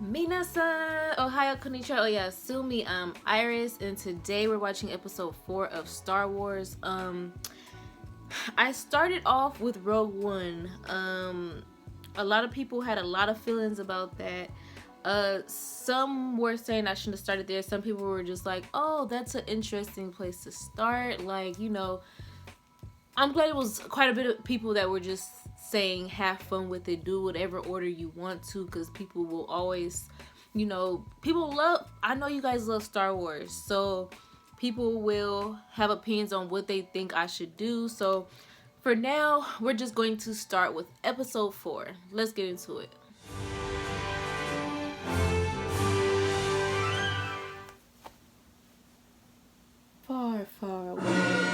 Minasan, Ohio, konnichiwa, oyasumi. I'm Iris, and today we're watching episode 4 of Star Wars. I started off with Rogue One. A lot of people had a lot of feelings about that. Some were saying I shouldn't have started there. Some people were just like, oh, that's an interesting place to start. Like, you know, I'm glad it was quite a bit of people that were just saying have fun with it, do whatever order you want to, because people will always, you know, I know you guys love Star Wars, so people will have opinions on what they think I should do. So for now, we're just going to start with episode 4. Let's get into it. Far, far away.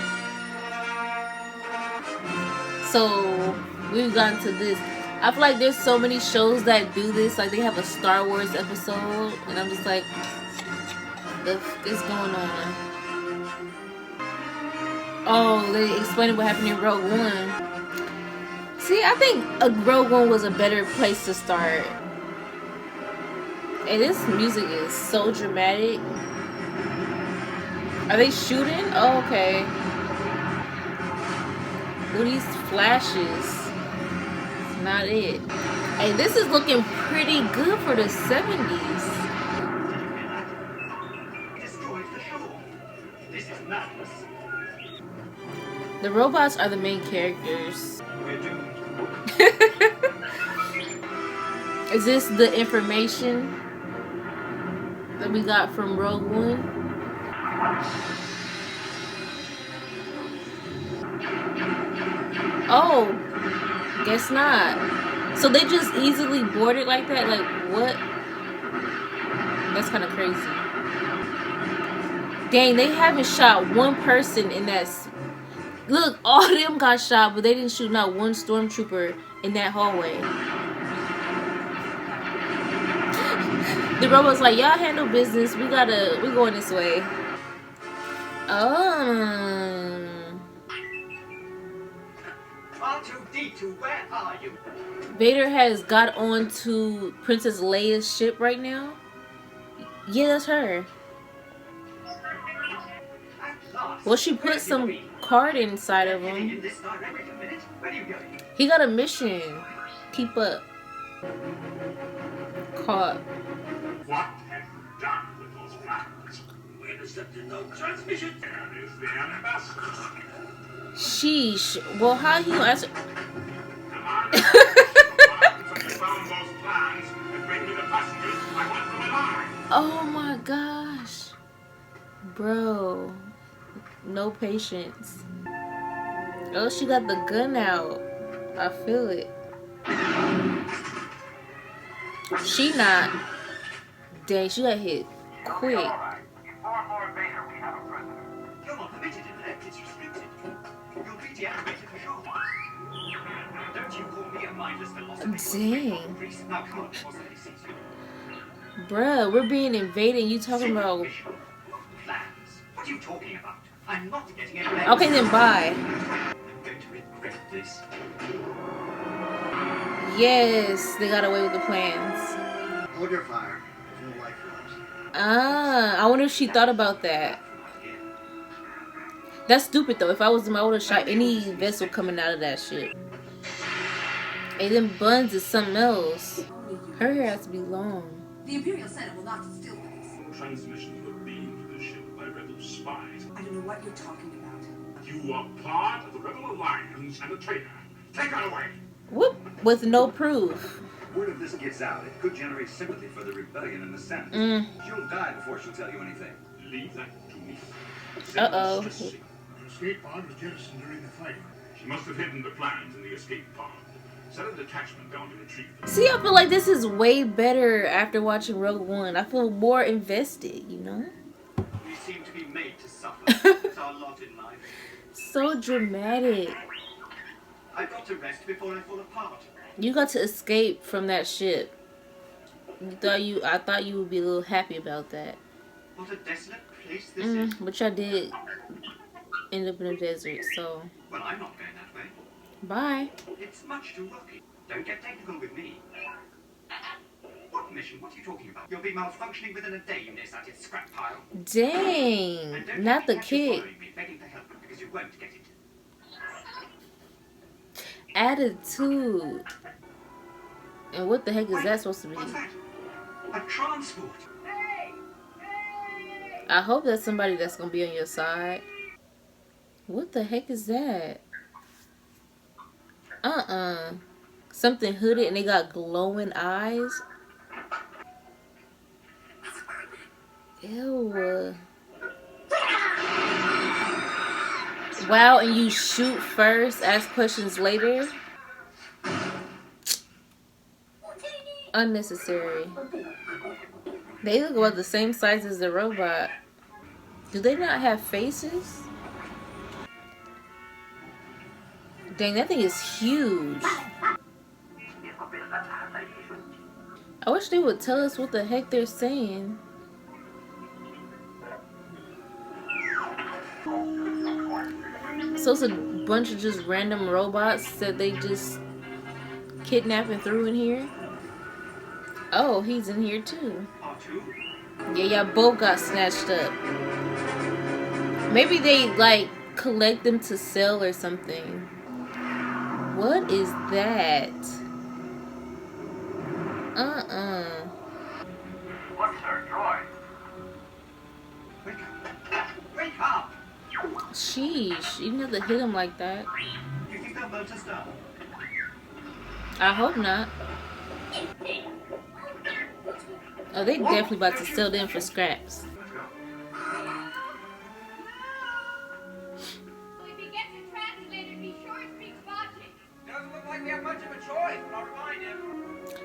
So we've gotten to this. I feel like there's so many shows that do this. Like they have a Star Wars episode, and I'm just like, the f is going on? Oh, they explained what happened in Rogue One. See, I think Rogue One was a better place to start. And this music is so dramatic. Are they shooting? Oh, okay. With these flashes. It's not it. Hey, this is looking pretty good for the 70s. The robots are the main characters. Is this the information that we got from Rogue One? Oh, guess not. So they just easily board it like that? Like, what? That's kind of crazy. Dang, they haven't shot one person in that. Look, all of them got shot, but they didn't shoot not one stormtrooper in that hallway. The robot's like, y'all handle business. We're going this way. R2-D2, where are you? Vader has got onto Princess Leia's ship right now. Yeah, that's her. Well, she put some card inside of him. He got a mission. Keep up. Caught. What have you done with those plans? We intercepted no transmission. There is the ambassador. Sheesh. Well, how you answer? Oh my gosh, bro, no patience. Oh, she got the gun out. I feel it. She not. Dang, she got hit quick. Dang. Bruh, we're being invaded. You talking about? What are you talking about? I'm not getting it. Okay, then bye. I'm going to regret this. Yes, they got away with the plans. Hold your fire. There's no life forms. I wonder if she thought about that. That's stupid though. If I was them, I would have shot any vessel coming out of that shit. And then buns is something else. Her hair has to be long. The Imperial Senate will not distill this. Transmissions were beamed to the ship by rebel spies. I don't know what you're talking about. You are part of the rebel alliance and a traitor. Take her away. Whoop! With no proof. Word of this gets out, it could generate sympathy for the rebellion in the Senate. She'll die before she'll tell you anything. Leave that to me. Uh-oh. The escape pod was jettisoned during the fight. She must have hidden the plans in the escape pod. Send a detachment down to retrieve them. See, I feel like this is way better after watching Rogue One. I feel more invested, you know? We seem to be made to suffer. It's our lot in life. So dramatic. I've got to rest before I fall apart. You got to escape from that ship. I thought you would be a little happy about that. What a desolate place this is. But y'all did end up in the desert, so Well, I'm not going that way. bye. It's much too rocky. Don't get technical with me. What mission. What are you talking about? You'll be malfunctioning within a day, you nearsighted scrap pile. Dang. And don't Not the catch you kid. bothering me, begging for help, because you won't get it. Attitude. And what the heck is that supposed to be? What's that? A transport. I hope that's somebody that's gonna be on your side. What the heck is that? Something hooded and they got glowing eyes. Ew. Wow, and you shoot first, ask questions later? Unnecessary. They look about the same size as the robot. Do they not have faces? Dang, that thing is huge. I wish they would tell us what the heck they're saying. So it's a bunch of just random robots that they just kidnapped and threw in here? Oh, he's in here too. Yeah, y'all both got snatched up. Maybe they, like, collect them to sell or something. What is that? What's her droid? Wake up! Sheesh, you didn't have to hit him like that. You think they'll vote us down? I hope not. Oh, they definitely about to sell them for scraps. Let's go. If he gets it translated, be sure it speaks Bocce. Doesn't look like we have much of a choice, but I'll remind him.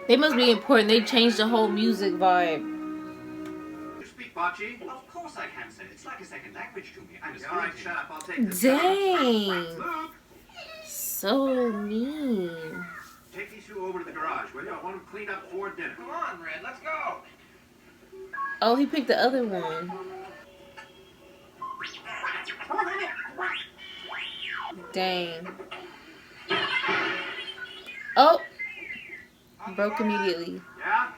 They must be important. They changed the whole music vibe. You speak Bocce? Of course I can, sir. It's like a second language to me. I'm as Alright, shut up. I'll take this. Dang. Luke, So mean. take these two over to the garage, will you? I want them cleaned up for dinner. Come on, Red, let's go. Oh, he picked the other one. Dang. Oh. Broke immediately. Yeah?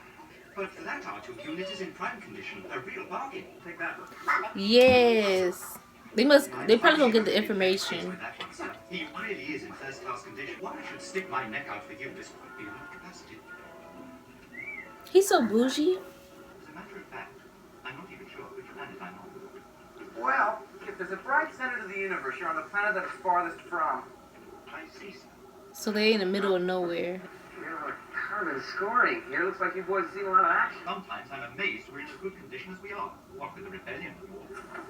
But that R2 unit is in prime condition. A real bargain. Take that one. Yes. They probably don't get the information. He really is in first-class condition. Why I should stick my neck out for you is quite beyond capacity. He's so bougie. As a matter of fact, I'm not even sure which planet I'm on. Well, if there's a bright center to the universe, you're on the planet that it's farthest from. I see, sir. So they in the middle of nowhere. You're kind of scoring here. Looks like you boys see a lot of action. Sometimes I'm amazed we're in as good condition as we are. What with the rebellion and all.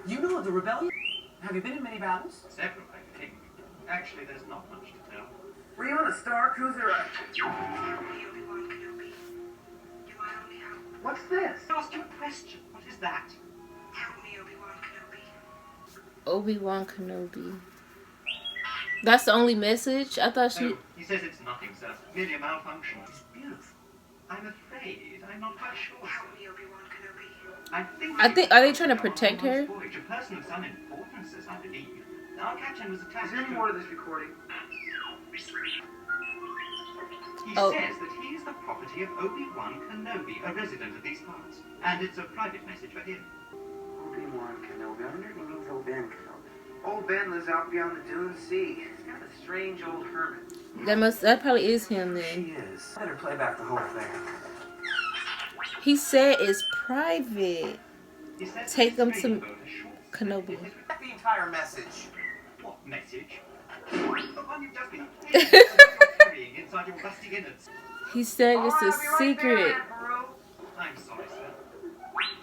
You know of the rebellion? Have you been in many battles? Several, I think. Actually, there's not much to tell. Were you on a Star Cruiser? What's this? I asked you a question. What is that? Obi-Wan Kenobi. That's the only message? I thought she... Oh, he says it's nothing, sir. Merely a malfunction. It's beautiful. I'm afraid. I'm not quite sure, sir. I think... Are they trying to protect her? Voyage, a person of some importance, as I believe. Our captain was attached Is there any to... more to this recording? He Oh. says that he is the property of Obi-Wan Kenobi, a resident of these parts. And it's a private message for him. Obi-Wan Kenobi. I wonder if he means old Ben Kenobi. Old Ben lives out beyond the Dune Sea. He's kind of a strange old hermit. That probably is him then. She is. Better play back the whole thing. He said it's private. He says Take them he's to trading boat ashore. Kenobi. That's the entire message. What message? The one you've just been carrying inside your rusty innards. He said it's a I'll be right secret. there, Emperor. I'm sorry, sir.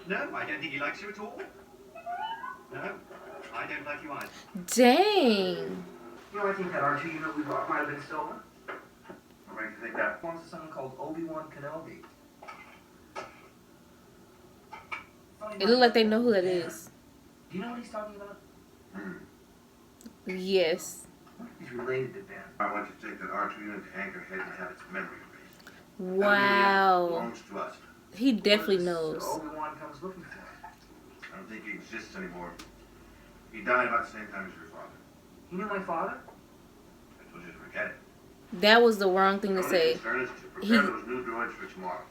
No, I don't think he likes you at all. No, I don't like you either. Dang. You know, I think that R2 unit we bought might have been stolen. What makes you think that? Belongs to someone called Obi-Wan Kenobi. It looked like they know who that is. Do you know what he's talking about? Yes. He's related to Ben. I want you to take that R2 unit to Anchorhead and have its memory erased. Wow. Belongs to us. He definitely So knows. Obi-Wan comes looking for him. I don't think he exists anymore. He died about the same time as your father. You knew my father? I told you to forget it. That was the wrong thing to say. Only concern is to He- prepare those new droids for tomorrow.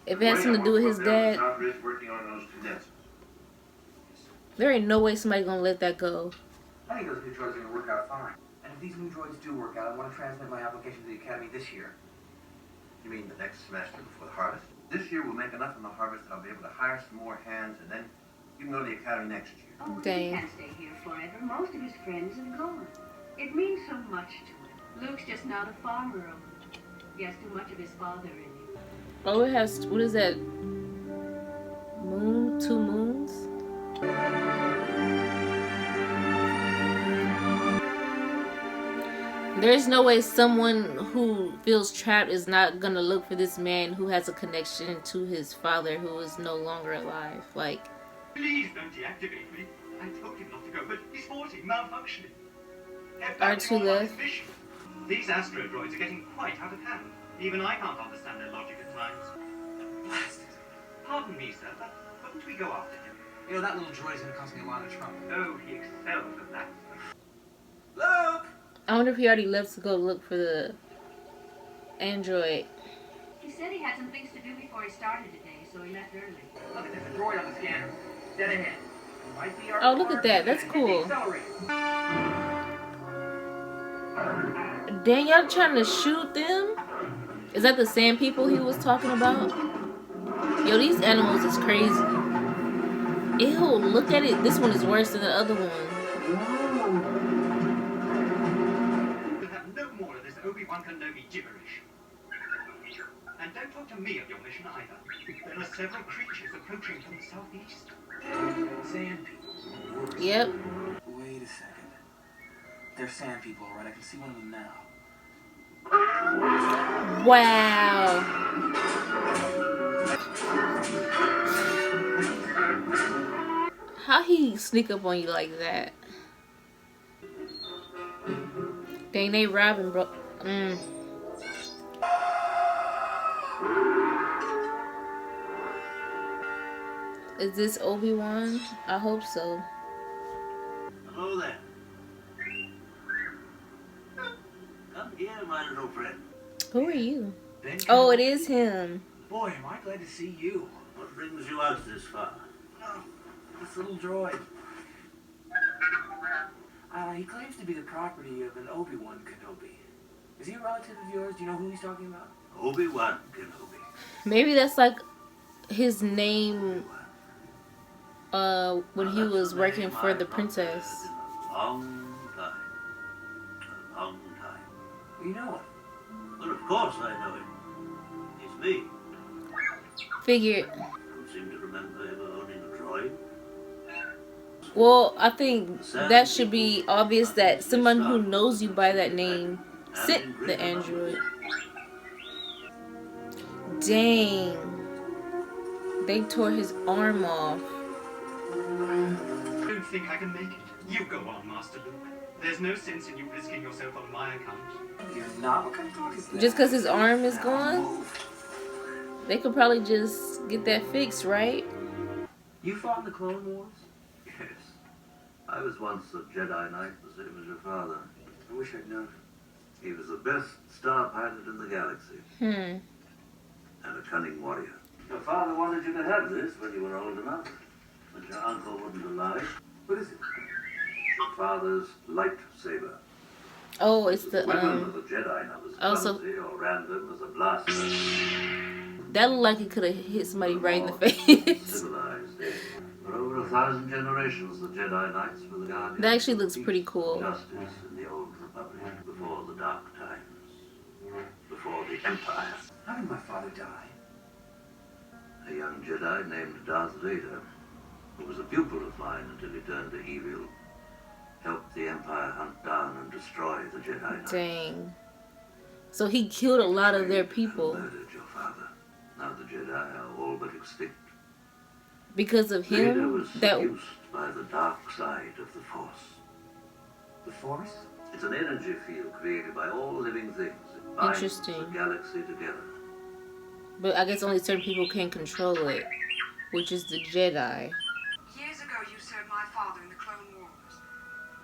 If it has something to do with his dad, Working on those cadets. there ain't no way somebody gonna let that go. I think those new droids are going to work out fine. And if these new droids do work out, I want to transmit my application to the Academy this year. You mean the next semester before the harvest? This year we'll make enough in the harvest that I'll be able to hire some more hands, and then you can go to the academy next year. Oh, Dang. he can't stay here forever. Most of his friends have gone. It means so much to him. Luke's just not a farmer. He has too much of his father in him. Oh, it has, what is that? Moon? 2 moons? There's no way someone who feels trapped is not gonna look for this man who has a connection to his father who is no longer alive. Like, Please don't deactivate me. I told him not to go, but he's 40, malfunctioning. R2 left. These astro droids are getting quite out of hand. Even I can't understand their logic at times. Blasted. Pardon me, sir, but couldn't we go after him? You know, that little droid's going to cause me a lot of trouble. Oh, he excels at that. Luke! I wonder if he already left to go look for the android. He said he had some things to do before he started today, so he left early. Look, there's a droid on the scanner. Dead ahead. Might be our Oh, look at that. That's cool. Dang, y'all trying to shoot them? Is that the sand people he was talking about? Yo, these animals is crazy. Ew, look at it. This one is worse than the other one. We'll have no more of this Obi-Wan Kenobi gibberish. And don't talk to me of your mission either. There are several creatures approaching from the southeast. Sand people. Yep. Wait a second. They're sand people, alright? I can see one of them now. Wow. How he sneak up on you like that? Dang, they robbing, bro. Is this Obi-Wan? I hope so. Hello there. Come here, my little friend. Who are you? Oh, it is him. Boy, am I glad to see you. What brings you out this far? Oh, this little droid. He claims to be the property of an Obi-Wan Kenobi. Is he a relative of yours? Do you know who he's talking about? Obi-Wan Kenobi. Maybe that's like his name when he was working for the princess. A long time. A long time. You know him. Well, of course I know him. It's me. Figured. Don't seem to remember ever owning a droid. Well, I think that should be obvious that someone who knows you by that name sent the android. Dang. They tore his arm off. I don't think I can make it. You go on, Master Luke. There's no sense in you risking yourself on my account. You're not. What kind of talk is that? Just because his arm is gone? They could probably just get that fixed, right? You fought in the Clone Wars? Yes. I was once a Jedi Knight, the same as your father. I wish I'd known. He was the best star pilot in the galaxy. And a cunning warrior. Your father wanted you to have this when you were old enough, but your uncle wouldn't allow it. What is it? Your father's lightsaber. Oh, it's the Weapon of a Jedi, not as also clumsy or random as a blaster. that looked like it could have hit somebody right in the face. Civilized age. For over 1,000 generations, the Jedi Knights were the guardians. That actually looks of pretty peace, cool. Justice in the old Republic, before the Dark Times, before the Empire. How did my father die? A young Jedi named Darth Vader, who was a pupil of mine until he turned to evil, helped the Empire hunt down and destroy the Jedi Knights. Dang. So he killed a lot of their people. Murdered your father. Now the Jedi are all but extinct. Because of Vader him? was That seduced by the dark side of the Force. The Force? It's an energy field created by all living things. It binds Interesting. the galaxy together. But I guess only certain people can control it, which is the Jedi. Years ago, you served my father in the Clone Wars.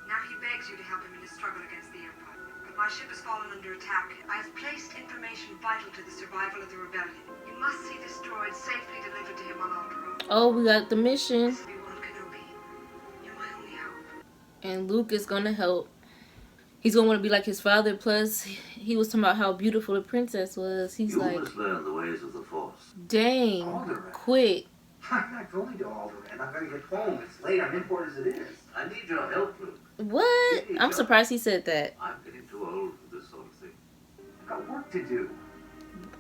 Now he begs you to help him in his struggle against the Empire. My ship has fallen under attack. I have placed information vital to the survival of the rebellion. You You must see this droid safely delivered to him on Alderaan. Oh, we got the mission. Obi-Wan Kenobi, you're my only hope. And Luke is gonna help. He's gonna want to be like his father. Plus, he was talking about how beautiful the princess was. He's You like, must learn the ways of the Force. dang, Alderaan. quick. I'm not going to Alderaan. I'm going to get home. It's late. I'm in port as it is. I need your help, Luke. What? I'm surprised he said that. I'm getting too old for this sort of thing. I've got work to do.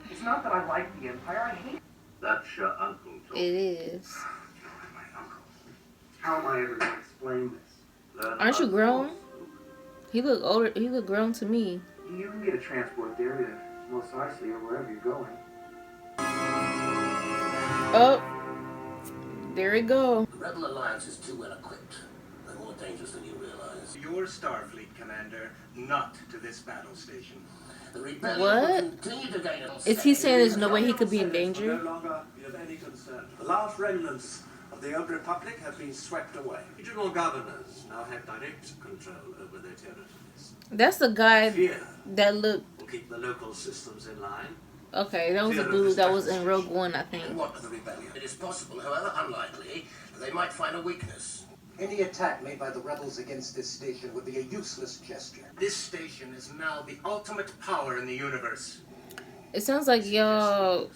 It's not that I like the Empire. I hate That's your uncle It talking. is. my uncle. How am I ever going to explain this? Learn Aren't you about the grown? Force, Luke. He look older. He look grown to me. You can get a transport there to Mos Eisley or wherever you're going. Oh, there it go. The Rebel Alliance is too well equipped. They're more dangerous than you realize. Your Starfleet commander, not to this battle station. The rebellion What? will continue to gain on Is he strength. saying there's no way he could be in No danger? longer be of any concern. The last remnants of the old republic have been swept away. Regional governors now have direct control over their territories. That's the guy Fear that looked. will keep the local systems in line. Okay, that was a dude that was in Rogue One, I think. And what of the rebellion? It is possible, however unlikely, that they might find a weakness. Any attack made by the rebels against this station would be a useless gesture. This station is now the ultimate power in the universe. It sounds like y'all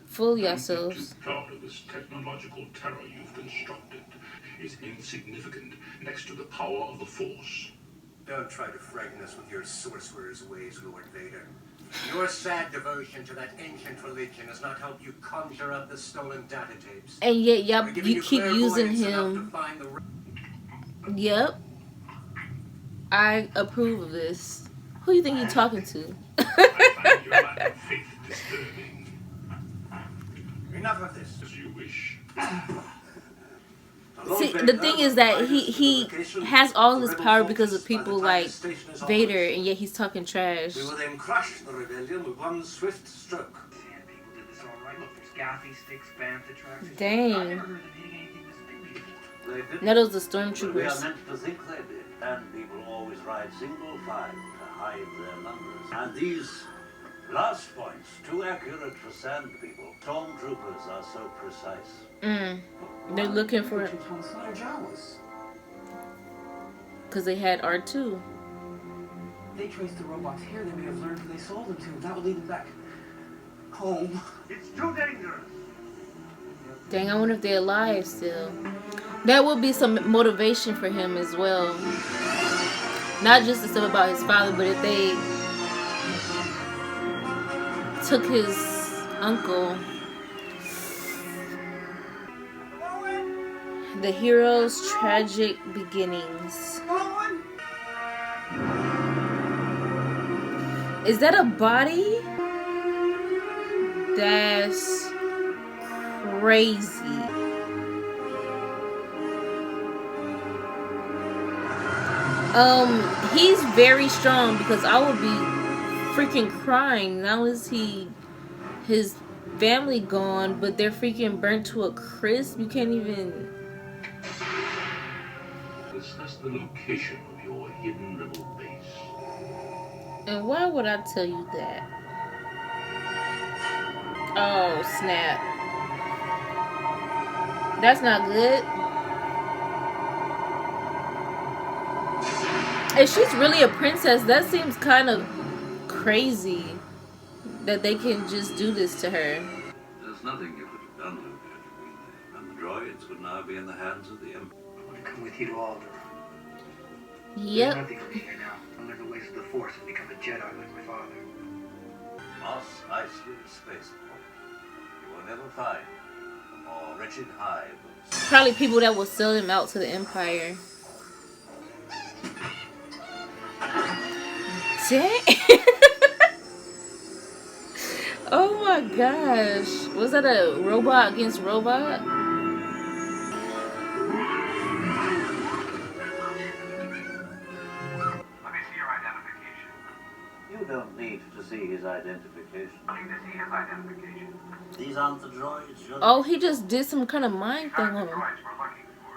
fool I'm yourselves. too proud of this technological terror you've constructed. Is insignificant next to the power of the Force. Don't try to frighten us with your sorcerer's ways, Lord Vader. Your sad devotion to that ancient religion has not helped you conjure up the stolen data tapes. And yet, y'all, We're giving you keep using clairvoyance enough him. to find the Yep. I approve of this. Who you think you talking to? I find your lack of faith disturbing. Enough of this. As you wish. See, the thing is that he has all this power because of people like Vader, and yet he's talking trash. We will then crush the rebellion with one swift stroke. Sand people did this all right. Look, there's gaffi sticks, bantha tracks. I Dang. never heard them hitting anything this big before. They didn't. Now those are But we are stormtroopers. meant to think they did. And people always ride single file to hide their numbers. And these last points, too accurate for sand people. Stormtroopers are so precise. They're looking for it Our Jawas. because they had R2. They traced the robots here. They may have learned who they sold them to. That would lead them back home. It's too dangerous. Dang, I wonder if they're alive still. That would be some motivation for him as well. Not just the stuff about his father, but if they took his uncle. The hero's tragic beginnings. Is that a body? That's crazy. He's very strong because I would be freaking crying. Now is his family gone, but they're freaking burnt to a crisp. You can't even. Discuss the location of your hidden rebel base. And why would I tell you that? Oh, snap. That's not good. If she's really a princess, that seems kind of crazy that they can just do this to her. There's nothing you could have done, Luke, had you been there. And the droids would now be in the hands of the Empire. I want to come with you to Alderaan. Yep. There's nothing for me here now. I'll learn the ways of the Force and become a Jedi like my father. Mos Eisley Spaceport. You will never find a more wretched hive of... Probably people that will sell them out to the Empire. Dang. Oh my gosh. Was that a robot against robot? Let me see your identification. You don't need to see his identification. I need to see his identification. These aren't the droids you're... Oh, he just did some kind of mind thing on him. Droids we're looking for.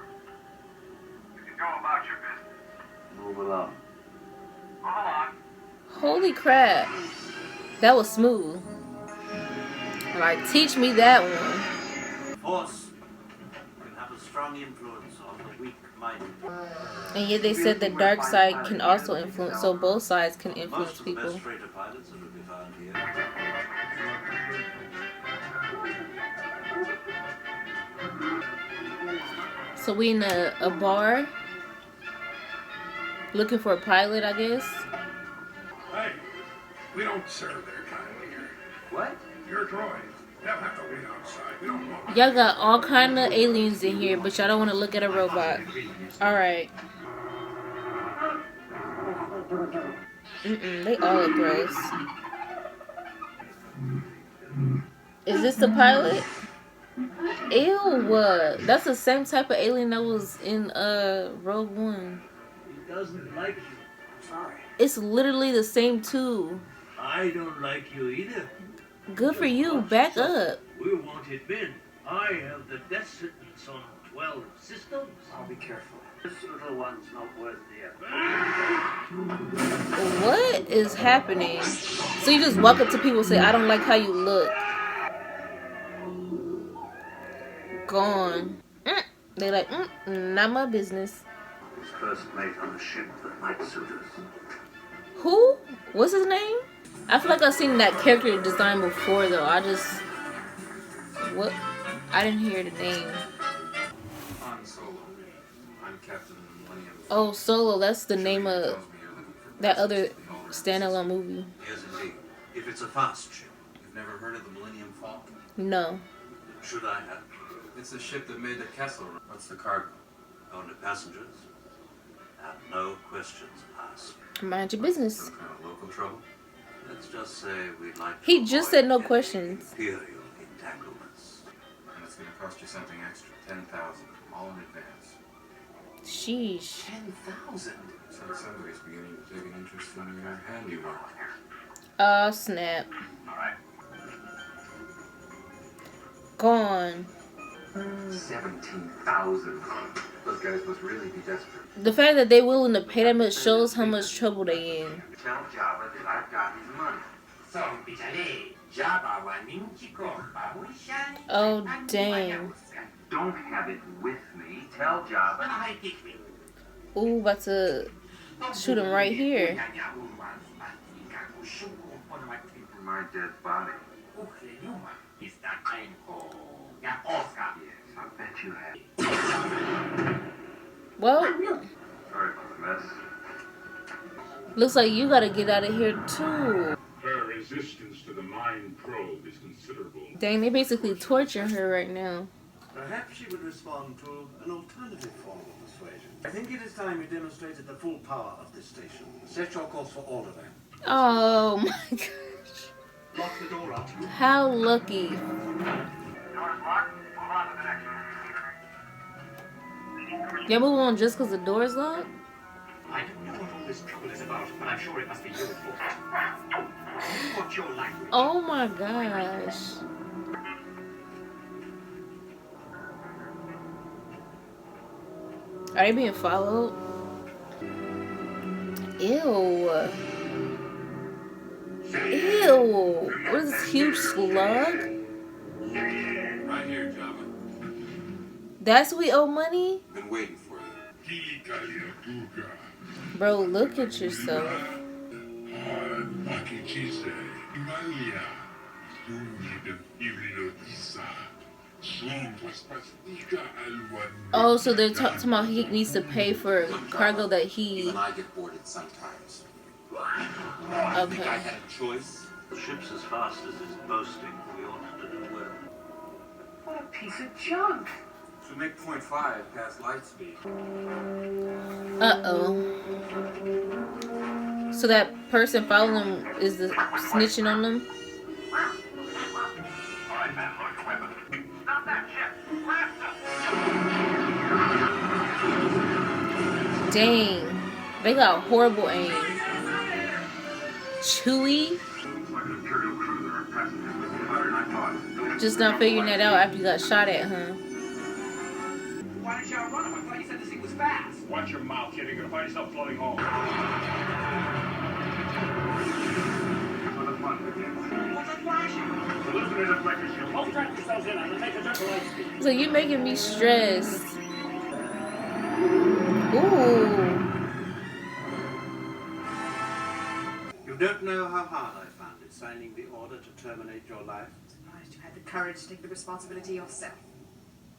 You can go about your business. Move along. Hold on. Holy crap. That was smooth. Like, teach me that one. Force can have a strong influence on the weak-minded. And yet they said the dark side can also influence, so both sides can influence Most of the people. best freighter pilots are to be found here. So we in a bar looking for a pilot, I guess. Hey, we don't serve their kind here. What? You're droids. They'll have to wait outside. We don't want. Y'all got all kind of aliens in here, but y'all don't want to look at a robot. Alright. They all look gross. Is this the pilot? Ew. That's the same type of alien that was in Rogue One. He doesn't like you. Sorry. It's literally the same too. I don't like you either. Good for you. Back up. We wanted men. I have the death sentence on 12 systems. I'll be careful. This little one's not worth the effort. What is happening? So you just walk up to people and say, I don't like how you look. Gone. They like, not my business. His first mate on a ship that might suit us. Who? What's his name? I feel like I've seen that character design before though. What? I didn't hear the name. Han Solo. I'm Captain Millennium. Oh, Solo. That's the name of that other standalone movie. Yes, indeed. If it's a fast ship. You've never heard of the Millennium Falcon? No. Should I have? It's the ship that made the Kessel run. What's the cargo? Only passengers. And no questions asked. Mind your business. Some kind of local trouble? Let's just say we'd like to He just said no questions. imperial entanglements. And it's going to cost you something extra. 10,000. All in advance. Sheesh. 10,000. So somebody's beginning to take an interest in your handiwork. Oh, snap. Gone. 17,000. Those guys must really be desperate. The fact that they're willing to pay that much shows how much trouble they in. Tell Jabba that I've got his money. Oh, dang. Don't have it with me. Tell Jabba. Ooh, about to shoot him right here. My dead body. Yes, I bet you have. Well, Sorry about the mess. looks like you gotta get out of here too. Her resistance to the mind probe is considerable. Dang, they basically torturing her right now. Perhaps she would respond to an alternative form of persuasion. I think it is time you demonstrated the full power of this station. Set your course for order then. Oh my gosh. Lock the door up. How lucky. Door's locked. Move on to the next one. Y'all move on just because the door's locked? I don't know what all this trouble is about, but I'm sure it must be your fault. What's your language? Oh my gosh. Are they being followed? Ew. Ew. What is this huge slug? Right here, Jabba. That's we owe money? Been waiting for you. Bro, look at yourself. Oh, so they're talking about he needs to pay for cargo that he... Even I get boarded sometimes. Okay. I think I had a choice. The ship's as fast as it's boasting. We ought to do well. What a piece of junk. To make 0.5 past light speed. Uh-oh. So that person following them is the snitching on them? Alright, man, load your weapon. Stop that ship. Blast them. Dang. They got horrible aim. Chewy? Just not figuring that out after you got shot at, huh? Why didn't y'all run him? I thought you said this thing was fast. Watch your mouth, kid. You're gonna find yourself floating home. So you're making me stressed. Ooh. You don't know how hard I found it signing the order to terminate your life. Surprised you had the courage to take the responsibility yourself.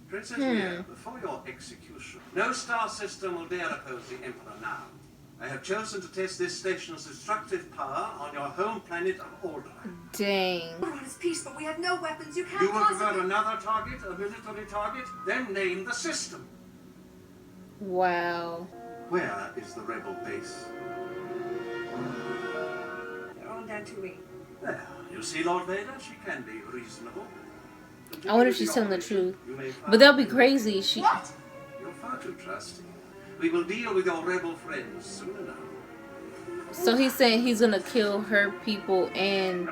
Princess Leia, before your execution, no star system will dare oppose the Emperor now. I have chosen to test this station's destructive power on your home planet of Alderaan. Dang. Alderaan is peace, but we have no weapons. You can't You will possibly... prefer another target, a military target? Then name the system. Wow. Where is the rebel base? They're on Dantooine. There, you see, Lord Vader, she can be reasonable. I wonder if she's telling the truth. But that'll be crazy. She. What? You're far too trusting. We will deal with your rebel friends soon enough. So he's saying he's gonna kill her people and.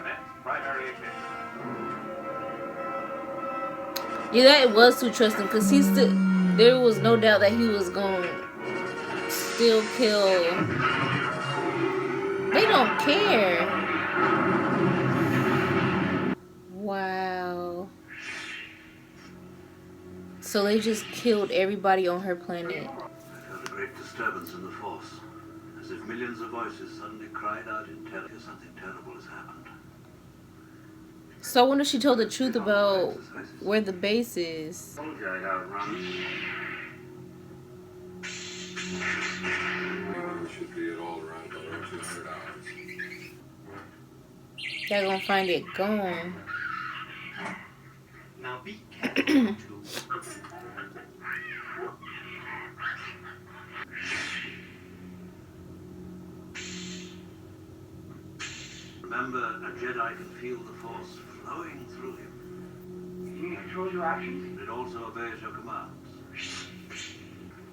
Yeah, that was too trusting because he still. There was no doubt that he was gonna still kill. They don't care. Wow. So they just killed everybody on her planet. I felt a great disturbance in the Force, as if millions of voices suddenly cried out in terror. Something terrible has happened. So I wonder if she told the truth about where the base is. Told you I'd outrun. Should be at Alderaan by around 200 hours. They're gonna find it gone. Now be careful. Remember, a Jedi can feel the Force flowing through him. He controls your actions? It also obeys your commands.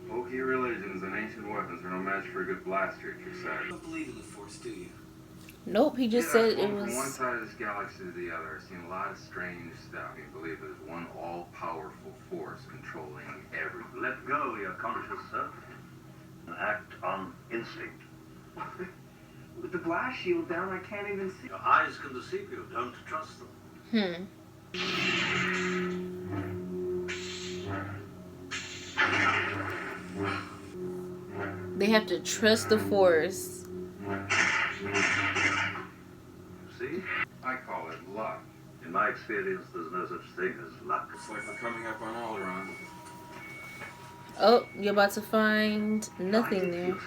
Wookiee religions and ancient weapons are no match for a good blaster at your side. You don't believe in the Force, do you? Nope, he just said it was. From one side of this galaxy to the other, I've seen a lot of strange stuff. You believe there's one all-powerful force controlling everything. Let go your conscious self and act on instinct. With the blast shield down, I can't even see. Your eyes can deceive you. Don't trust them. They have to trust the Force. See? I call it luck. In my experience, there's no such thing as luck. Looks like we're coming up on Alderaan. Oh, you're about to find nothing there.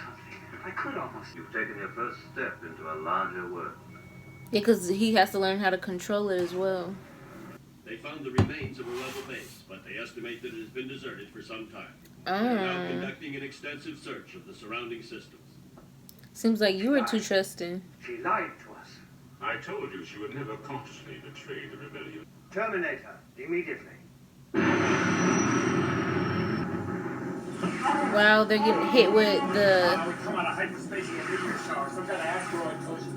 I could almost. You've taken your first step into a larger work. Yeah, because he has to learn how to control it as well. They found the remains of a rebel base, but they estimate that it has been deserted for some time. They're now conducting an extensive search of the surrounding systems. Seems like you were too trusting. She lied to us. I told you she would never consciously betray the rebellion. Terminate her immediately. Wow, they're getting hit with the. Come on, a hyperspace meteor shower, some kind of asteroid collision.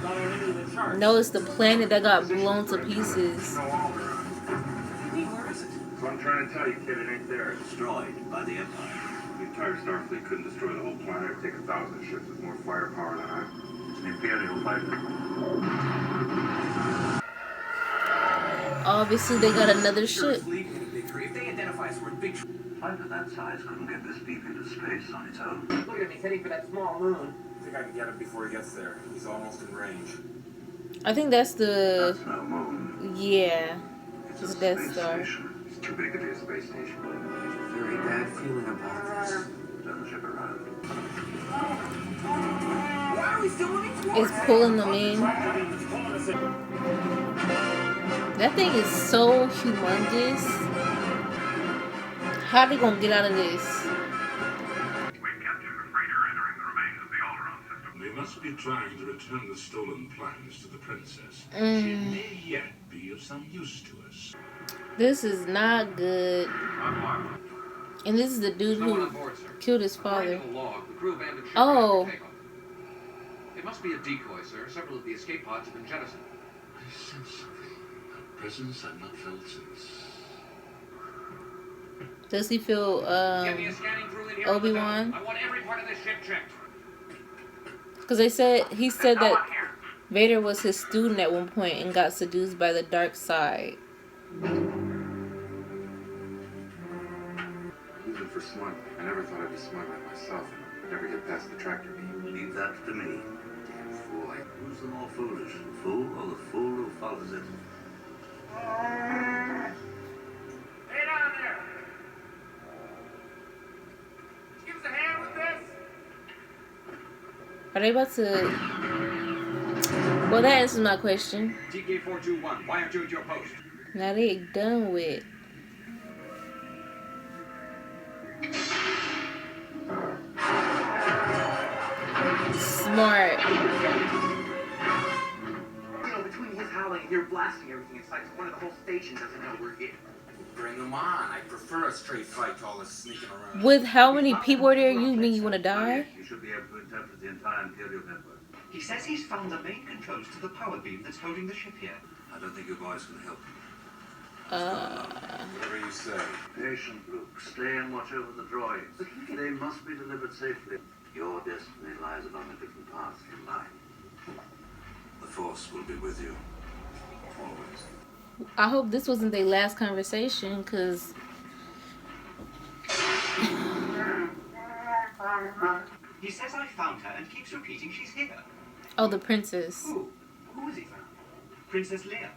Not only the charts. No, it's the planet that got blown to pieces. Where is it? So I'm trying to tell you, kid, it ain't there. Destroyed by the Empire. The entire Starfleet couldn't destroy the whole planet. It'd take 1,000 ships with more firepower than I. It's an Imperial fighter. Obviously, they got another ship. If they identify us, we're in big trouble. Fighter that size couldn't get this deep into space on its own. Look at him, he's heading for that small moon. I think I can get him before he gets there. He's almost in range. I think that's the. That's no moon. Yeah. It's It's a Death space Star. station. It's too big to be a space station. Very bad feeling about this. Turn the ship around. Why are we still moving forward? It's pulling them in. That thing is so humongous. How they gonna get out of this? We captured a freighter entering the remains of the Alderaan system. They must be trying to return the stolen plans to the princess. She may yet be of some use to us. This is not good. And this is the dude who killed his father. Oh. It must be a decoy, sir. Several of the escape pods have been jettisoned. I sense something. A presence I've not felt since. Does he feel Obi-Wan? I want every part of this ship checked. Because he said that Vader was his student at one point and got seduced by the dark side. Even for smug. I never thought I'd be smug like myself and never get past the tractor beam. Leave that to me. Damn fool. Who's the more foolish, the fool or the fool who follows it? Hey down there! Give us a hand with this! Are they about to... Well, that answers my question. TK421, why aren't you at your post? Now they done with. Smart. You know, between his howling and your blasting everything inside, so one of the whole station doesn't know we're here. Bring them on. I prefer a straight fight to all this sneaking around. With how many people are there, you mean you want to die? You should be able to interpret the entire Imperial network. He says he's found the main controls to the power beam that's holding the ship here. I don't think your boys can help. Whatever you say. Patient, Luke. Stay and watch over the droids. They must be delivered safely. Your destiny lies along a different path from mine. The Force will be with you. Always. I hope this wasn't their last conversation, because... He says I found her and keeps repeating she's here. Oh, the princess. Who? Who has he found? Princess Leia.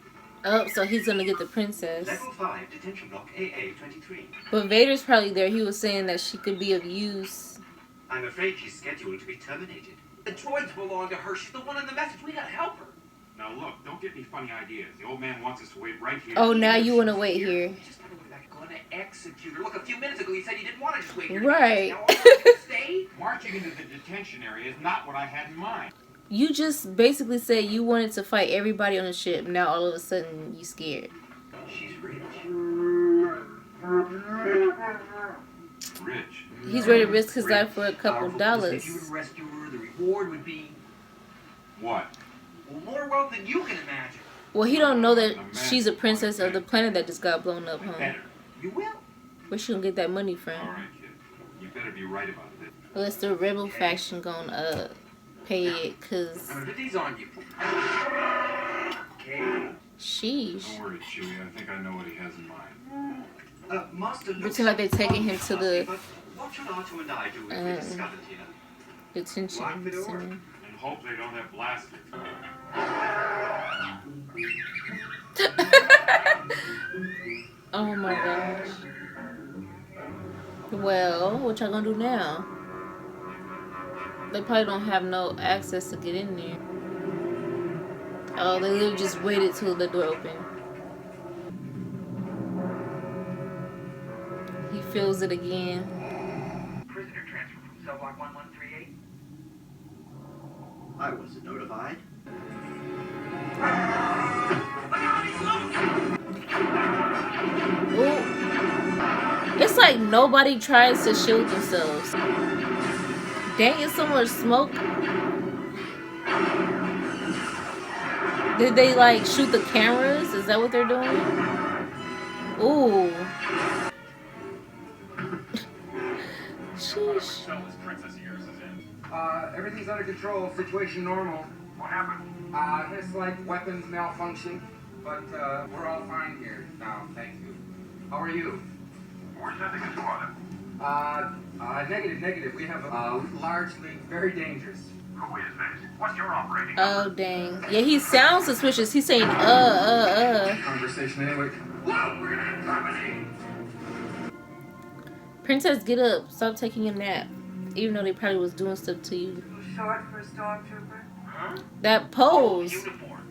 Oh, so he's gonna get the princess. Level 5, detention block AA-23. But Vader's probably there. He was saying that she could be of use. I'm afraid she's scheduled to be terminated. The droids belong to her. She's the one in the message. We gotta help her. Now look, don't get any funny ideas. The old man wants us to wait right here. Oh, now you want to wait here. Just gotta wait back. Gonna execute her. Look, a few minutes ago you said you didn't want to just wait here. Right. Now, are you gonna stay? Marching into the detention area is not what I had in mind. You just basically said you wanted to fight everybody on the ship. Now all of a sudden you scared. She's rich. Rich. He's ready to risk his life for a couple dollars. If you would rescue her, the reward would be... What? Well, more wealth than you can imagine. Well, he don't know that she's a princess of the planet that just got blown up, huh? Better. You will. Where she gonna get that money from? All right, kid. You better be right about this. Well, it's the rebel faction gonna pay it, cause I'm gonna put these on you. Okay. sheesh. Don't worry, Chewie. I think I know what he has in mind. Master Luke, Pretend like they're taking him to the what should R2 and I do if we're discovered here? detention Lock the door. center. And hope they don't have blasters. Oh my gosh. Well, what y'all gonna do now? They probably don't have no access to get in there. Oh, they literally just waited till the door opened. He feels it again. Prisoner transfer from cell block 1138. I wasn't notified. Ooh. It's like nobody tries to shield themselves. Dang, it's so much smoke. Did they like shoot the cameras? Is that what they're doing? Ooh. Sheesh. Everything's under control. Situation normal. What happened? It's like weapons malfunction, but we're all fine here now. Thank you. How are you? We're sending a squad. Negative. We have a large leak, very dangerous. Who is this? What's your operating? Oh dang. Yeah, he sounds suspicious. He's saying Conversation anyway. Look, we're gonna have company. Princess, get up. Stop taking a nap. Even though they probably was doing stuff to you. Too short for a stormtrooper? Huh? That pose. Uniform.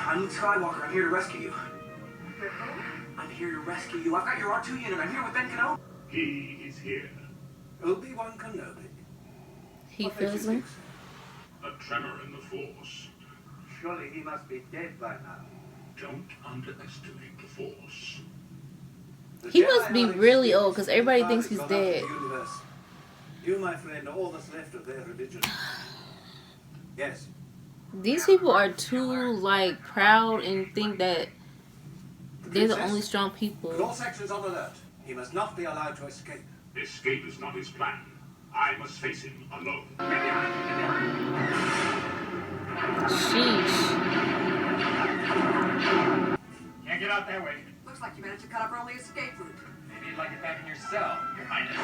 I'm Luke Skywalker. I'm here to rescue you. You're who? I'm here to rescue you. I've got your R2 unit. I'm here with Ben Kenobi. He is here. Obi-Wan Kenobi. He feels him. A tremor in the Force. Surely he must be dead by now. Don't underestimate the Force. He must be really old because everybody thinks he's dead. You, my friend, are all that's left of their religion. Yes. These people are too like proud and think that they're the only strong people. All sections on alert. He must not be allowed to escape. Escape is not his plan. I must face him alone. Sheesh. Can't get out that way. Looks like you managed to cut off our only escape route. Maybe you'd like it back in your cell, Your Highness.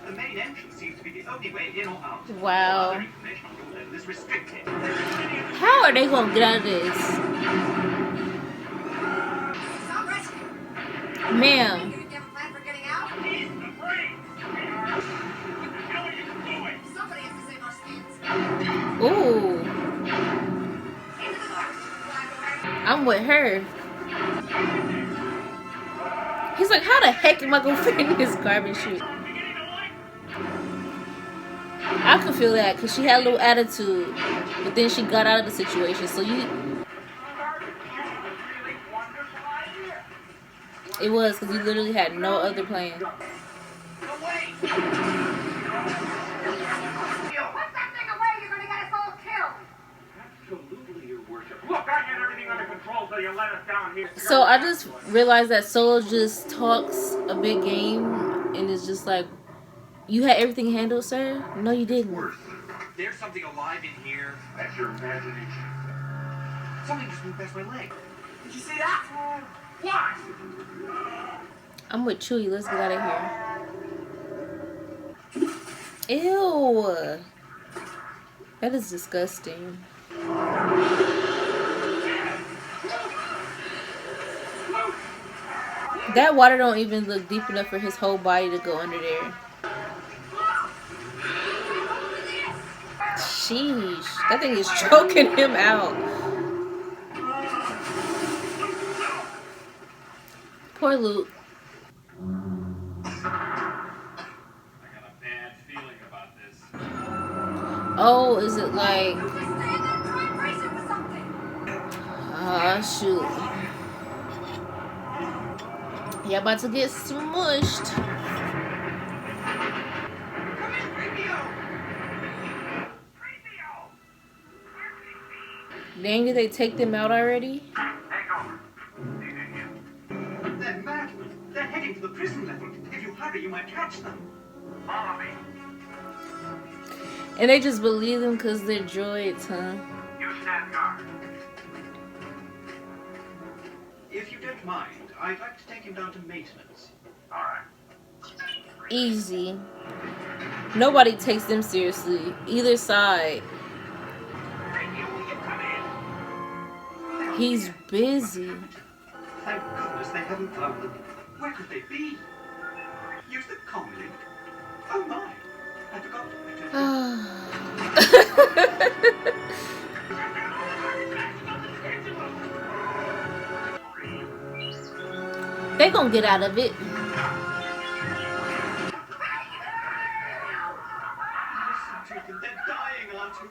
The main entrance seems to be the only way in or out. Wow. All other information on your level is restricted. How are they gonna get out of this? Ma'am. You have a plan for getting out? Somebody has to save our skins. Ooh. I'm with her. He's like, how the heck am I gonna fit in this garbage chute? I could feel that because she had a little attitude, but then she got out of the situation. So it was because you literally had no other plan. Put that thing away, you're gonna get us all killed. Absolutely, Your Worship. Look, I had everything under control so you let us down here. So I just realized that Solo just talks a big game and is just like, you had everything handled, sir? No, you didn't. There's something alive in here. That's your imagination. Something just moved past my leg. Did you see that? What? I'm with Chewie. Let's get out of here. Ew. That is disgusting. That water don't even look deep enough for his whole body to go under there. Sheesh. That thing is choking him out. Poor Luke. Oh, is it like... Oh, shoot. Y'all about to get smushed. Dang, did they take them out already? They're mad. They're heading to the prison level. If you hurry, you might catch them. Follow me. And they just believe them because they're droids, huh? You stand guard. If you don't mind, I'd like to take him down to maintenance. All right. Easy. Nobody takes them seriously. Either side. He's busy. Thank goodness they haven't found them. Where could they be? Use the comm link. Oh my. I forgot. They gonna get out of it. They're dying, aren't you?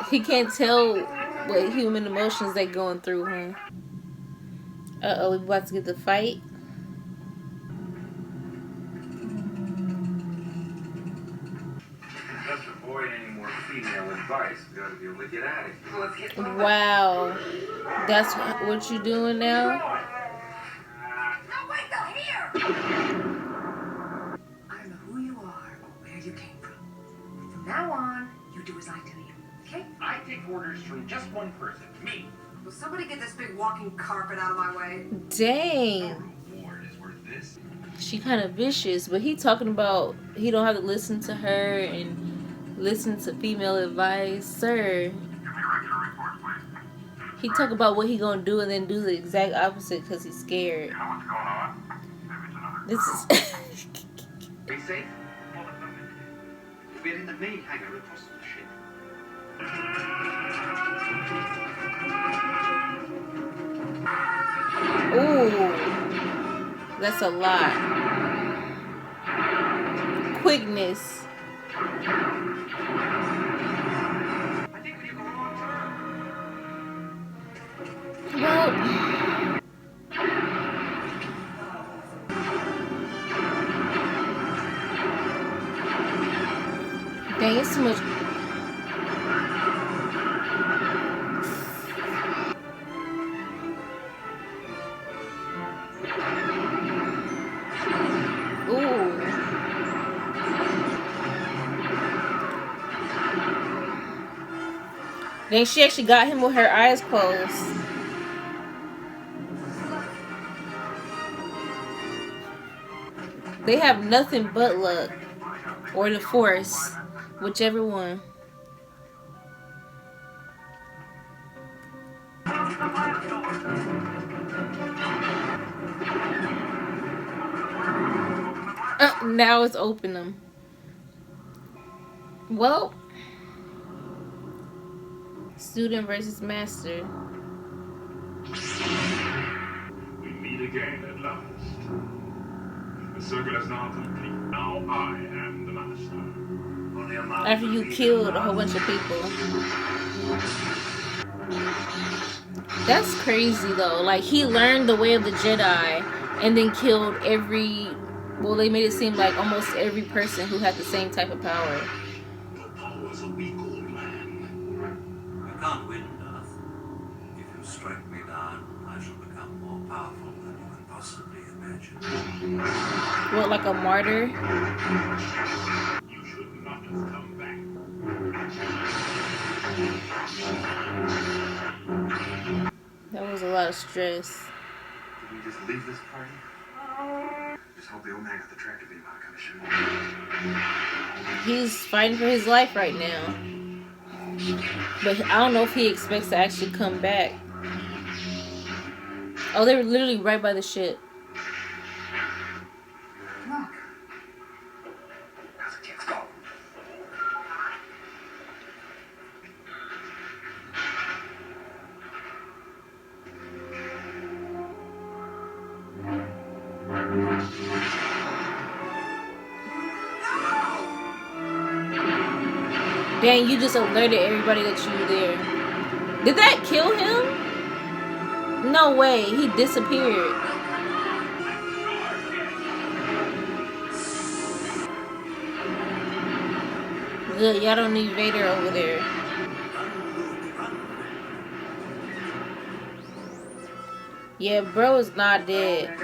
He can't tell what human emotions they going through, huh? Uh-oh, we about to get the fight. Just avoid any more female advice. We gotta be able to get out of here. Let's get Wow. That's what you doing now? No, wait, they're here! I don't know who you are or where you came from. From now on, you do as I tell you, okay? I take orders from just one person, me. Will somebody get this big walking carpet out of my way? Dang. She kind of vicious, but he talking about he don't have to listen to her and listen to female advice. Sir, he talk about what he gonna do and then do the exact opposite because he's scared. This is Be safe. We're in the main hangar across the ship. ooh, that's a lot. Quickness. Well, dang, it's too much. Ooh. Then she actually got him with her eyes closed. They have nothing but luck. Or the Force. Whichever one. Now it's open them. Well. Student versus master. We meet again at last. The circle is now complete. Now I am the master. After you killed a whole bunch of people. That's crazy though. Like, he learned the way of the Jedi and then killed every... Well, they made it seem like almost every person who had the same type of power. Your power is a weak old man. You can't win, Darth. If you strike me down, I shall become more powerful than you can possibly imagine. What, like a martyr? You should not have come back. That was a lot of stress. Did we just leave this party? Just hope the old man got the tractor beam out of commission. He's fighting for his life right now. But I don't know if he expects to actually come back. Oh, they were literally right by the ship. Look. How's the kids go? Dang, you just alerted everybody that you were there. Did that kill him? No way, he disappeared. Good, y'all don't need Vader over there. Yeah, bro is not dead.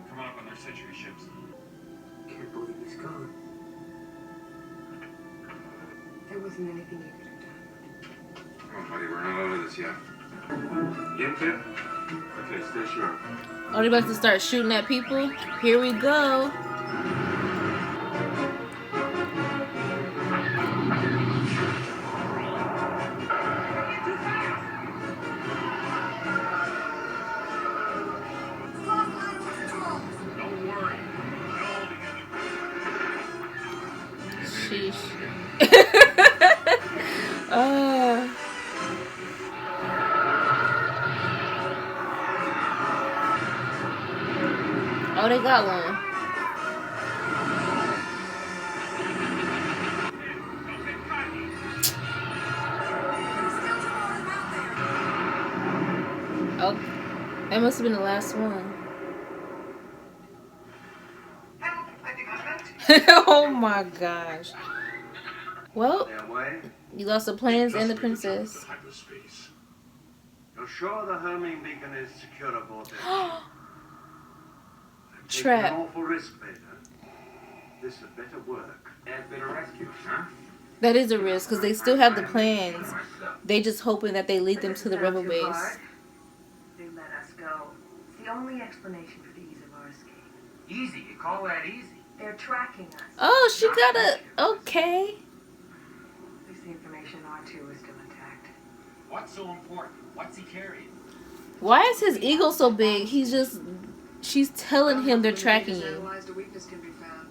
Coming up on their century ships. Can't believe he's gone. There wasn't anything you could have done. Come on, buddy, we're not out of this yet. Get there? Okay, stay sharp. Oh, they about to start shooting at people? Here we go. Sheesh. Oh, they got one. Oh, that must have been the last one. Oh my gosh. Well, you lost the plans and the princess. You're sure the homing beacon is secure aboard this? Trap. An awful risk, Vader. This had better work. Had been a rescue, huh? That is a risk because they still have the plans. They just hoping that they lead them to the rebel base. They let us go. It's the only explanation for the ease of our escape. Easy, you call that easy? They're tracking us. Oh, she got a... Okay. At least the information R2 is still intact. What's so important? What's he carrying? Why is his ego so big? He's just... She's telling him they're tracking you. Analyzed, a weakness can be found.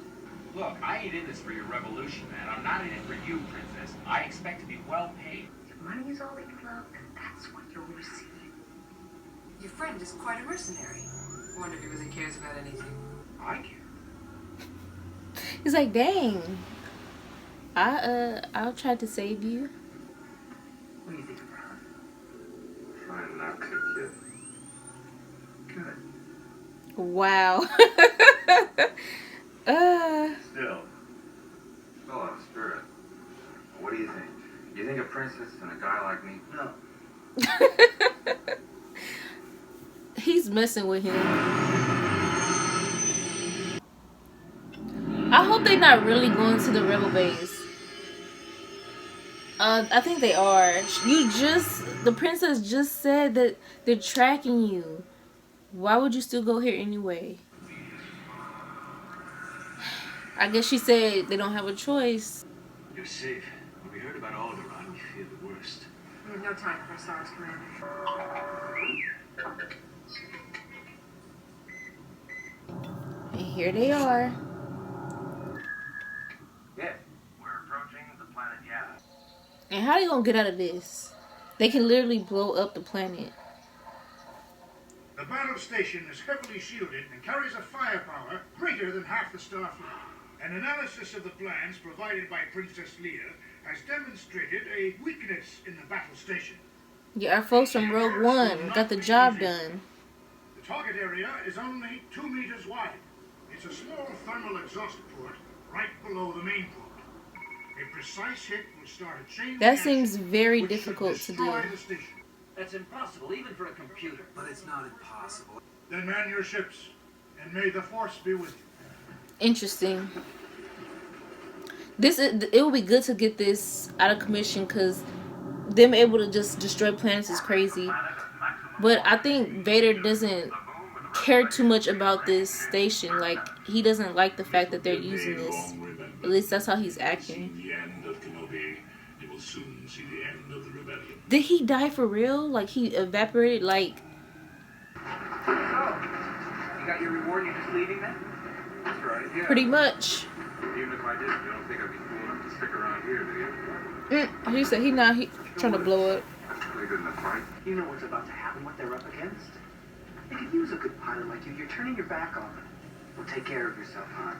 Look, I ain't in this for your revolution, man. I'm not in it for you, princess. I expect to be well paid. If money is all they love, that's what you'll receive. Your friend is quite a mercenary. Wonder if he really cares about anything. I care. He's like, dang. I'll try to save you. What do you think of her? Trying not to, kid. Good. Wow. Still out of spirit. What do you think? You think a princess and a guy like me? No. He's messing with him. I hope they're not really going to the rebel base. I think they are. The princess just said that they're tracking you. Why would you still go here anyway? I guess she said they don't have a choice. You're safe. When we heard about Alderaan, we feared the worst. We have no time for SARS, Commander. And here they are. Yeah. We're approaching the planet Yavin. And how are they gonna get out of this? They can literally blow up the planet. The battle station is heavily shielded and carries a firepower greater than half the Starfleet. An analysis of the plans provided by Princess Leia has demonstrated a weakness in the battle station. Yeah, our folks from Rogue One got the job done. The target area is only 2 meters wide. It's a small thermal exhaust port right below the main port. A precise hit will start a chain That reaction seems very which should difficult to do. destroy the station. That's impossible, even for a computer. But it's not impossible. Then man your ships, and may the Force be with you. Interesting. It would be good to get this out of commission because them able to just destroy planets is crazy. But I think Vader doesn't care too much about this station. Like, he doesn't like the fact that they're using this. At least that's how he's acting. The end of Kenobi. You will soon see the end of the rebellion. Did he die for real? Like, he evaporated? Like, So, you got your reward, you're just leaving then? That's right, yeah. pretty much. Even if I did, you don't think I'd be fool enough to stick around here, do you? He said he trying to blow up. That's pretty good enough, right? You know what's about to happen, what they're up against. They could use a good pilot like you. You're turning your back on them. Well, take care of yourself, huh?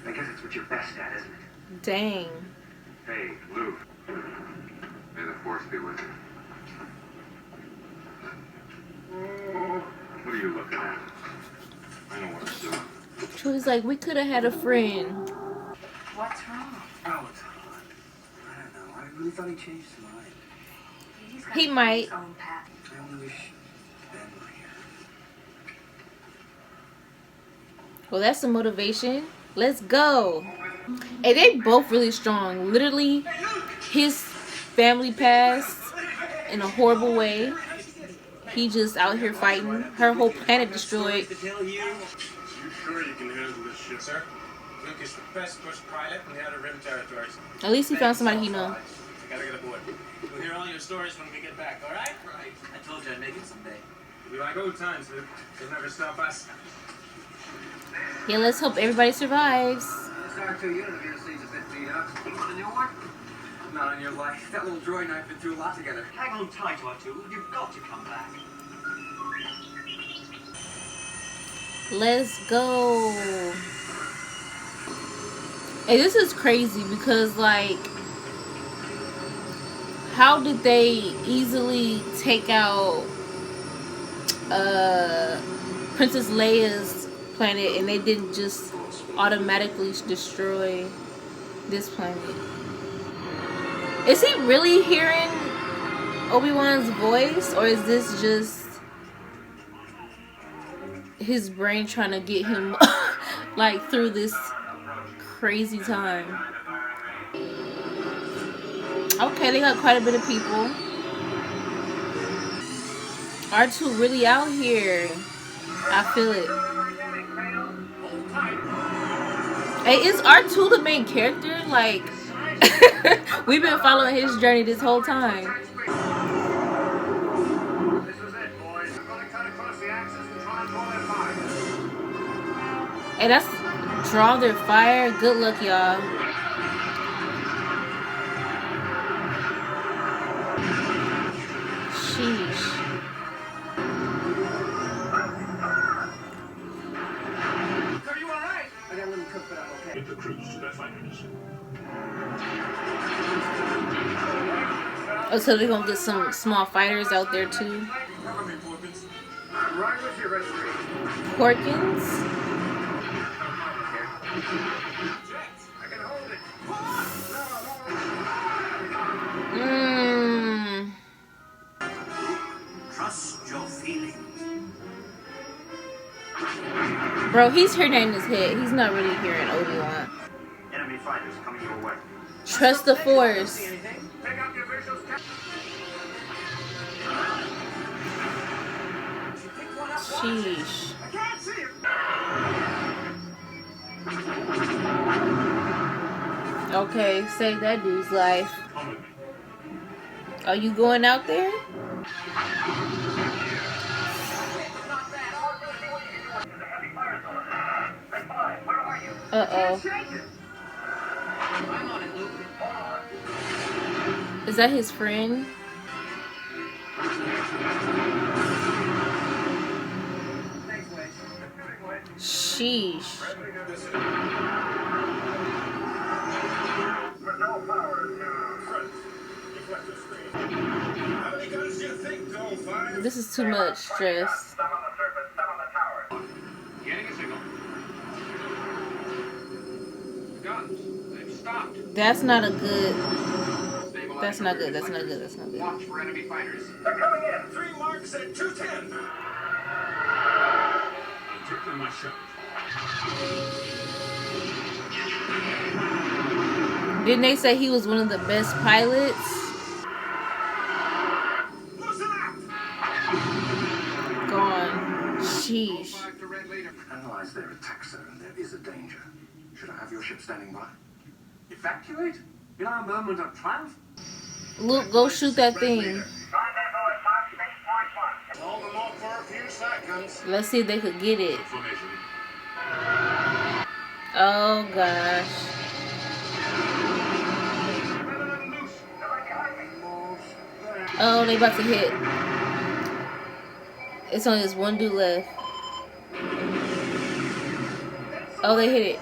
I guess it's what you're best at, isn't it? Dang. Hey, Luke. May the Force be with you. What are you looking at? I know what I'm doing. Chewie's like, we could have had a friend. What's wrong? Oh, it's hot. I don't know. I really thought he changed his mind. He's got He might. his own path. I only wish Ben were here. Well, that's some motivation. Let's go. Hey, they both really strong. Literally, his family passed in a horrible way. He just out here fighting. Her whole planet destroyed. You sure you can handle this shit, sir? Luke is the best bush pilot in the outer rim territories. At least he found somebody he know. I gotta get aboard. We'll hear all your stories when we get back, all right? Right. I told you I'd make it someday. It'll be like old times, Luke. You'll never stop us. Yeah, let's hope everybody survives. This R2 unit of yours seems a bit beat up. You want a new one? Not on your life. That little droid and I've been through a lot together. Hang on tight, R2. You've got to come back. Let's go. Hey, this is crazy because, like, how did they easily take out Princess Leia's planet and they didn't just automatically destroy this planet? Is he really hearing Obi-Wan's voice, or is this just his brain trying to get him like through this crazy time? Okay, they got quite a bit of people. R2 really out here. I feel it. Hey, is R2 the main character? Like, we've been following his journey this whole time. This is it, boys. We're going to cut across the axis and try and draw their fire. Hey, that's draw their fire. Good luck, y'all. Sheesh. Are you alright? I got a little cook, but I'm okay. Get the crews to their fighters. Oh, so they're gonna get some small fighters out there too. Cover me, Porkins. Right with you, Restoration. Porkins? I can hold it. Trust your feelings. Bro, he's hearing that in his head. He's not really hearing Obi-Wan. Enemy fighters coming your way. Trust the Force. Sheesh. I can't see him. Okay, save that dude's life. Are you going out there? Uh-oh. Is that his friend? Sheesh. This is too much stress. Getting a signal. Guns. They've stopped. That's not a good. That's not good. That's not good. That's not good. Watch for enemy fighters. They're coming in. 3 marks at 210. I'm taking my shot. Didn't they say he was one of the best pilots? Gone. Sheesh. Analyze their attack, sir, and there is a danger. Should I have your ship standing by? Evacuate? In our moment of triumph? Luke, go shoot that thing. Hold them up for a few seconds. Let's see if they could get it. Oh gosh. Oh, they about to hit. It's only this one dude left. Oh, they hit it.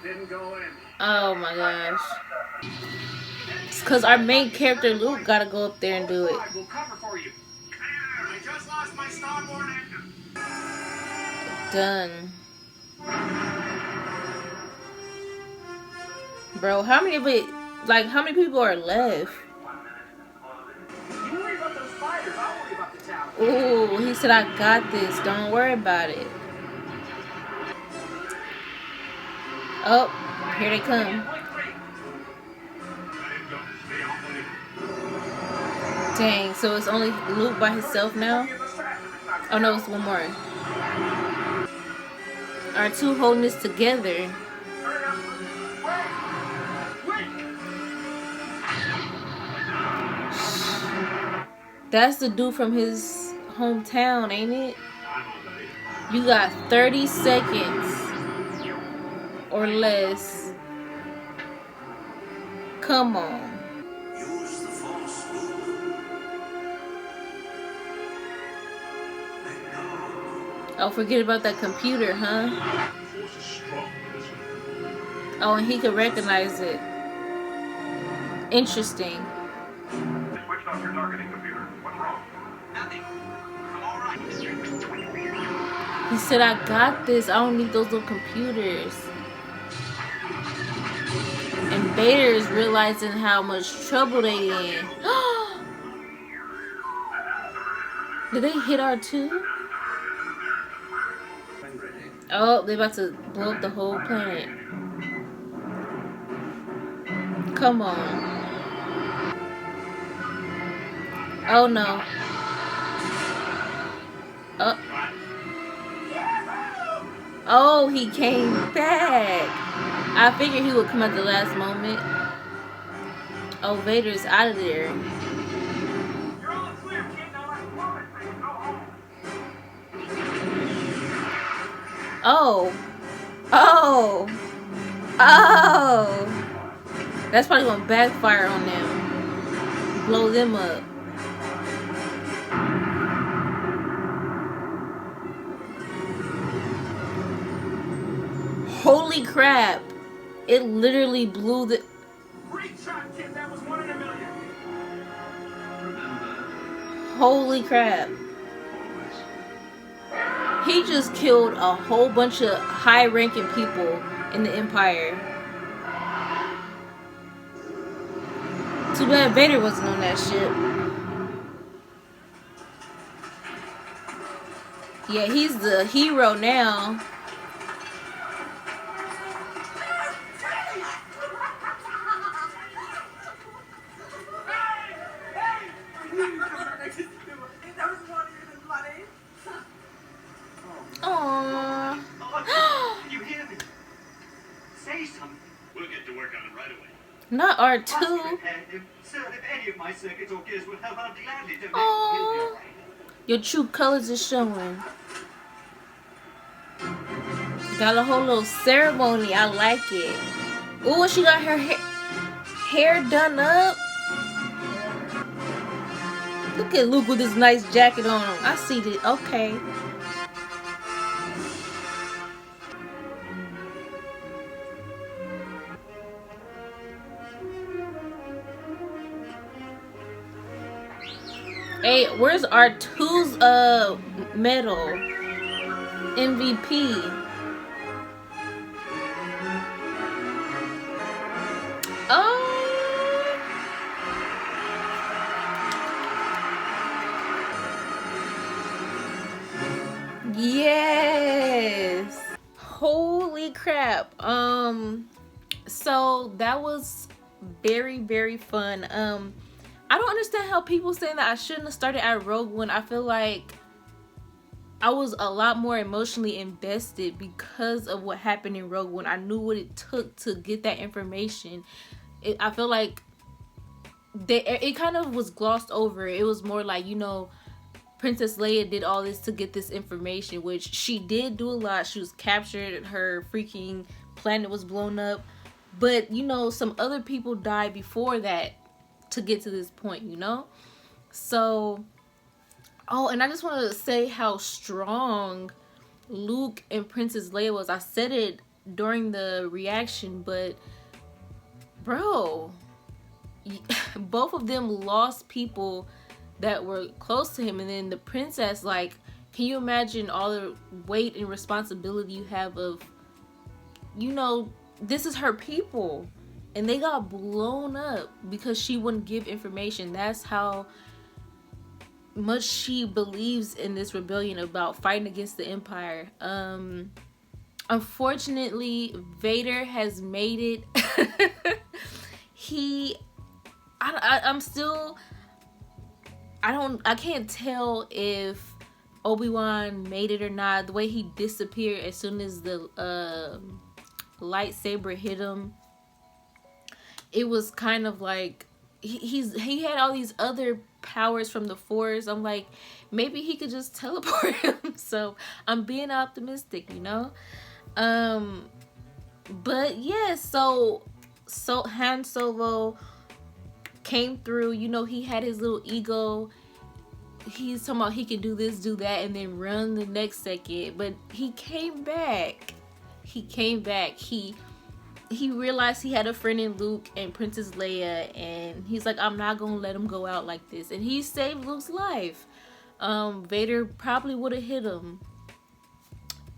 Didn't go in. Oh my gosh. It's because our main character Luke gotta go up there and do it. We'll cover for you. I just lost my starboard engine. Done. Bro, how many of it, like, how many people are left? You worry about those fighters, I'll worry about the tower. Ooh, he said, I got this. Don't worry about it. Oh, here they come. Dang, so it's only Luke by himself now? Oh no, it's one more. Our two holding this together. That's the dude from his hometown, ain't it? You got 30 seconds or less. Come on. Use the Force, Luke. Oh, forget about that computer, huh? Oh, and he could recognize it. Interesting. Switched off your targeting computer. What's wrong? Nothing. I'm all right. He said, I got this. I don't need those little computers. And Vader is realizing how much trouble they in. Did they hit R2? Oh, they about to blow up the whole planet. Come on. Oh no. Oh. Oh, he came back. I figured he would come at the last moment. Oh, Vader's out of there. Oh. Oh. Oh. That's probably gonna backfire on them. Blow them up. Holy crap. It literally blew the... Great shot, kid. That was 1 in a million. Holy crap. He just killed a whole bunch of high-ranking people in the Empire. Too bad Vader wasn't on that ship. Yeah, he's the hero now. Aww. You hear me? Say something. We'll get to work on it right away. Not Must R2. repair him. Sir, if any of my circuits or gears will help, I'll gladly donate. Aww. Your true colors are showing. Got a whole little ceremony. I like it. Ooh, she got her hair done up. Look at Luke with this nice jacket on. I see it. Okay. Hey, where's R2's medal? MVP. Oh. Yes. Holy crap. So that was very, very fun. I don't understand how people saying that I shouldn't have started at Rogue One. I feel like I was a lot more emotionally invested because of what happened in Rogue One. I knew what it took to get that information. I feel like it kind of was glossed over. It was more like, you know, Princess Leia did all this to get this information, which she did do a lot. She was captured. Her freaking planet was blown up. But, you know, some other people died before that to get to this point, you know? So, oh, and I just want to say how strong Luke and Princess Leia was. I said it during the reaction, but bro, both of them lost people that were close to him. And then the princess, like, can you imagine all the weight and responsibility you have of, you know, this is her people. And they got blown up because she wouldn't give information. That's how much she believes in this rebellion about fighting against the Empire. Unfortunately, Vader has made it. I can't tell if Obi-Wan made it or not. The way he disappeared as soon as the lightsaber hit him. It was kind of like he had all these other powers from the Force. I'm like, maybe he could just teleport him. So I'm being optimistic, you know. But yeah, so Han Solo came through. You know, he had his little ego. He's talking about he can do this, do that, and then run the next second. But he came back. He realized he had a friend in Luke and Princess Leia, and he's like, I'm not gonna let him go out like this. And he saved Luke's life. Vader probably would have hit him.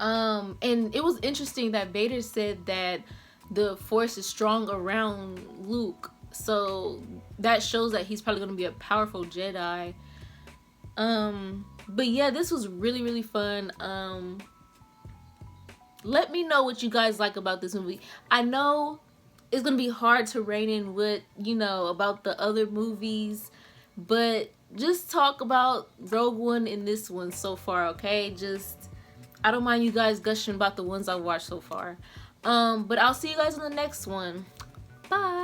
And it was interesting that Vader said that the Force is strong around Luke. So that shows that he's probably gonna be a powerful Jedi. But yeah, this was really, really fun. Let me know what you guys like about this movie. I know it's gonna be hard to rein in what, you know, about the other movies, but just talk about Rogue One and this one so far, okay? I don't mind you guys gushing about the ones I've watched so far. But I'll see you guys in the next one. Bye.